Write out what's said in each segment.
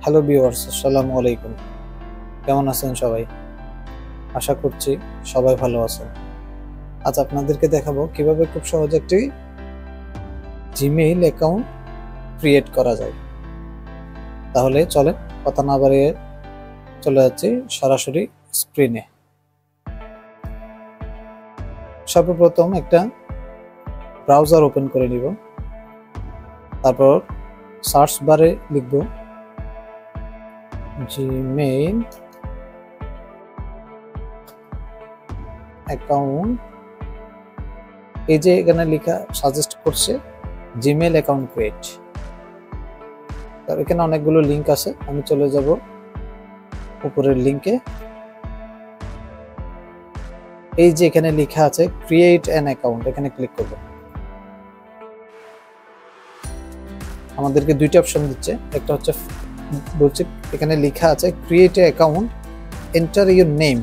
Hello viewers, আসসালামু আলাইকুম। কেমন আছেন সবাই? আশা করছি সবাই ভালো আছেন। আজ আপনাদেরকে দেখাবো কিভাবে খুব সহজে একটি জিমেইল অ্যাকাউন্ট ক্রিয়েট করা যায়। তাহলে চলেন কথা না বাড়িয়ে চলে যাচ্ছি সরাসরি স্ক্রিনে। সর্বপ্রথম একটা ব্রাউজার ওপেন করে নিব, তারপর সার্চ বারে লিখব জিমেইল অ্যাকাউন্ট। এই যে এখানে লেখা সাজেস্ট করছে জিমেইল অ্যাকাউন্ট ক্রিয়েট। তার এখানে অনেকগুলো লিংক আছে, আমি চলে যাব উপরের লিংকে। এই যে এখানে লেখা আছে ক্রিয়েট অ্যান অ্যাকাউন্ট, এখানে ক্লিক করব। আমাদেরকে দুইটা অপশন দিচ্ছে, একটা হচ্ছে বলছে এখানে লেখা আছে create a account, enter your name.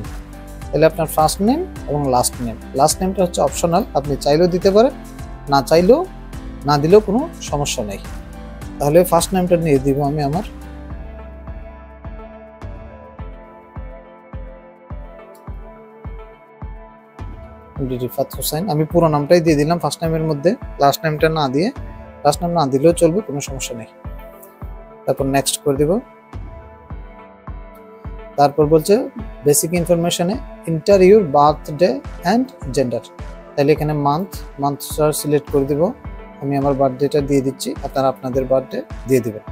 তাহলে আপনার ফার্স্ট নেম এবং লাস্ট নেম। লাস্ট নেমটা হচ্ছে অপশনাল, আপনি চাইলেও দিতে পারেন, না চাইলেও না দিলেও কোনো সমস্যা নেই। তাহলে ফার্স্ট নেমটা নিয়ে দিব আমি আমার। রিফাত হোসেন, আমি পুরো নামটাই দিয়ে দিলাম ফার্স্ট নেমের মধ্যে, লাস্ট নেমটা না দিয়ে, লাস্ট নেম না দিলেও চলবে, কোনো সমস্যা নেই। তারপর নেক্সট করে দিব। তারপর বলছে বেসিক ইনফরমেশনে enter your birthday and gender. তাহলে এখানে মান্থটা সিলেক্ট করে দিব। আমি আমার বার্থডেটা দিয়ে দিচ্ছি, আপনারা আপনাদের বার্থডে দিয়ে দিবেন।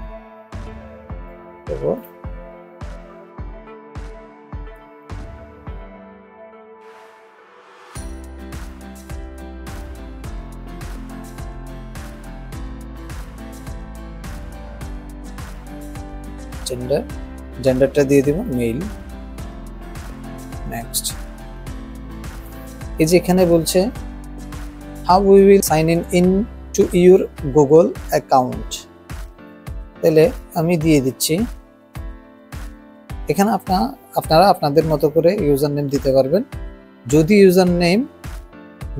জেন্ডারটা দিয়ে দিব মেল। নেক্সট। এই যে এখানে বলছে how we will sign in to your Google account. তাহলে আমি দিয়ে দিচ্ছি। এখানে আপনারা আপনাদের মতো করে ইউজার নেম দিতে পারবেন। যদি ইউজার নেম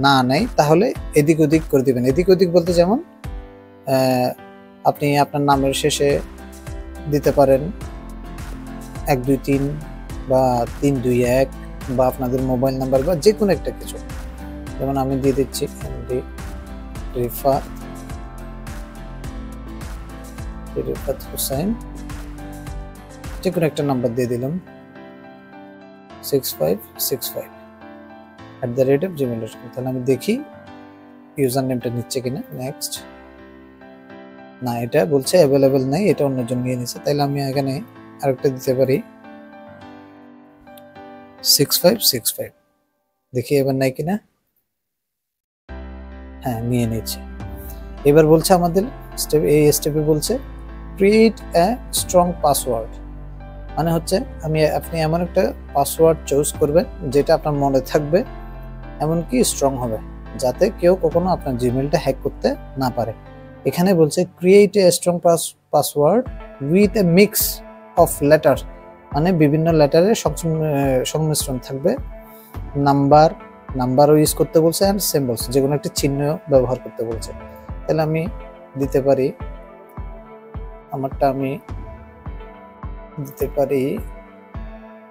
না নেয় তাহলে এদিক ওদিক করে দিবেন। এদিক ওদিক বলতে যেমন আপনি আপনার নামের শেষে দিতে পারেন 123 বা 321 বা আপনাদের মোবাইল নাম্বার বা যে কোনো একটা কিছু। যেমন আমি দিয়ে দিচ্ছি রিফাত হোসেন, যে কোনো একটা নাম্বার দিয়ে দিলাম 6565@gmail.com। তাহলে আমি দেখি ইউজার নেমটা নিচ্ছে কিনা। নেক্সট। না, এটা বলছে অ্যাভেলেবেল নাই, এটা অন্যজন নিয়ে নিছে। তাইলে আমি এখানে আরেকটা দিতে পারি 6565। দেখি এবার নাই কিনা। হ্যাঁ, নিয়ে নিচ্ছে। এবার বলছে আমাদের এই স্টেপে বলছে ক্রিয়েট এ স্ট্রং পাসওয়ার্ড। মানে হচ্ছে আপনি এমন একটা পাসওয়ার্ড চুজ করবেন যেটা আপনার মনে থাকবে, এমনকি স্ট্রং হবে, যাতে কেউ কখনো আপনার জিমেইলটা হ্যাক করতে না পারে। এখানে বলছে create a strong password with a mix of letter, মানে বিভিন্ন লেটারের সংমিশ্রণ থাকবে। নাম্বারও ইউজ করতে বলছে, অ্যান্ড সিম্বলস, যে কোনো একটা চিহ্ন ব্যবহার করতে বলছে। তাহলে আমি দিতে পারি আমারটা,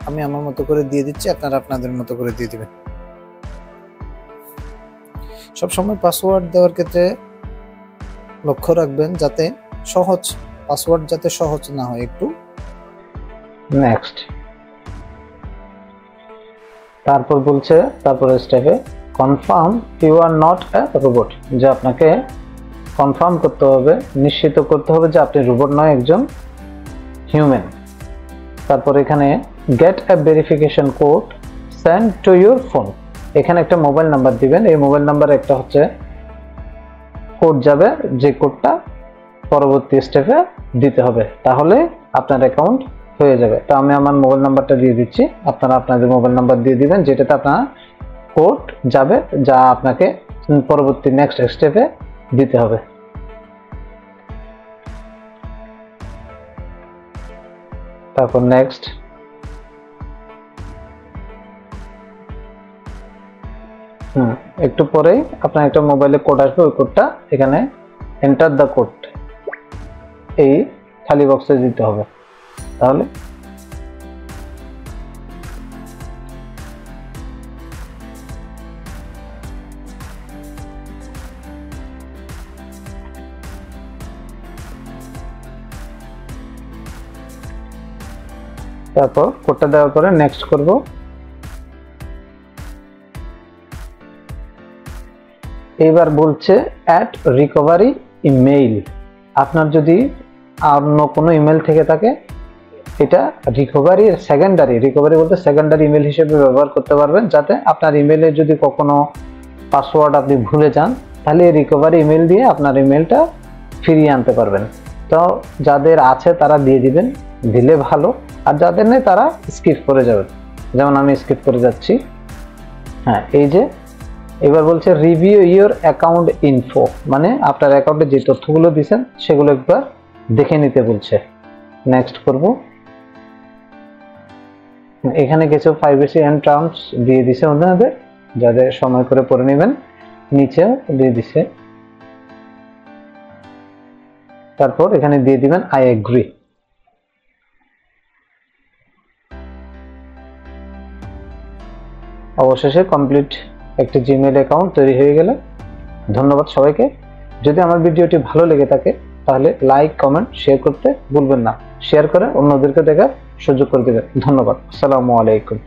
আমি আমার মতো করে দিয়ে দিচ্ছি, আপনারা আপনাদের মতো করে দিয়ে দিবেন। সবসময় পাসওয়ার্ড দেওয়ার ক্ষেত্রে লক্ষ্য রাখবেন যাতে পাসওয়ার্ড যাতে সহজ না হয় একটু। নেক্সট। তারপর বলছে তারপরে স্টেপে confirm you are not a robot, যে আপনাকে কনফার্ম করতে হবে, নিশ্চিত করতে হবে যে আপনি রোবট নয়, একজন হিউম্যান। তারপর এখানে gate A verification code send to your phone. এখানে একটা মোবাইল নাম্বার দিবেন, এই মোবাইল নাম্বারে একটা হচ্ছে কোড যাবে, যে কোডটা পরবর্তী স্টেপে দিতে হবে, তাহলে আপনার অ্যাকাউন্ট হয়ে যাবে। তো আমি আমার মোবাইল নাম্বারটা দিয়ে দিচ্ছি, আপনারা আপনাদের মোবাইল নাম্বার দিয়ে দিবেন, যেটাতে আপনার কোড যাবে, যা আপনাকে পরবর্তী নেক্সট স্টেপে দিতে হবে। তারপর নেক্সট। একটু পরেই আপনার একটা মোবাইলে কোড আসবে, ওই কোডটা এখানে এন্টার দ্য কোড এই খালি বক্সে দিতে হবে। তাহলে তারপর কোডটা দেওয়ার পরে নেক্সট করব। এবার বলছে অ্যাড রিকভারি ইমেইল। আপনার যদি অন্য কোনো ইমেল থেকে থাকে এটা রিকভারি বলতে সেকেন্ডারি ইমেল হিসেবে ব্যবহার করতে পারবেন, যাতে আপনার ইমেলে যদি কখনো পাসওয়ার্ড আপনি ভুলে যান তাহলে এই রিকভারি ইমেল দিয়ে আপনার ইমেলটা ফিরিয়ে আনতে পারবেন। তো যাদের আছে তারা দিয়ে দিবেন, দিলে ভালো, আর যাদের নেই তারা স্কিপ করে যাবেন, যেমন আমি স্কিপ করে যাচ্ছি। হ্যাঁ, এই যে এবার বলছে রিভিউ ইওর অ্যাকাউন্ট ইনফো, মানে আপনার অ্যাকাউন্টে যে তথ্যগুলো দিয়েছেন সেগুলো একবার দেখে নিতে বলছে। নেক্সট করব। এখানে কিছু প্রাইভেসি এন্ড টার্মস দিয়ে দিছে ওনাদের, যাদের সময় করে পড়ে নেবেন, নিচেও দিয়ে দিছে। তারপর এখানে দিয়ে দিবেন আই এগ্রি। অবশেষে কমপ্লিট একটি জিমেইল অ্যাকাউন্ট তৈরি হয়ে গেল। ধন্যবাদ সবাইকে। যদি আমার ভিডিওটি ভালো লেগে থাকে তাহলে লাইক, কমেন্ট, শেয়ার করতে ভুলবেন না। শেয়ার করে অন্যদেরকে দেখার সুযোগ করে দেবেন। ধন্যবাদ। আসসালামু আলাইকুম।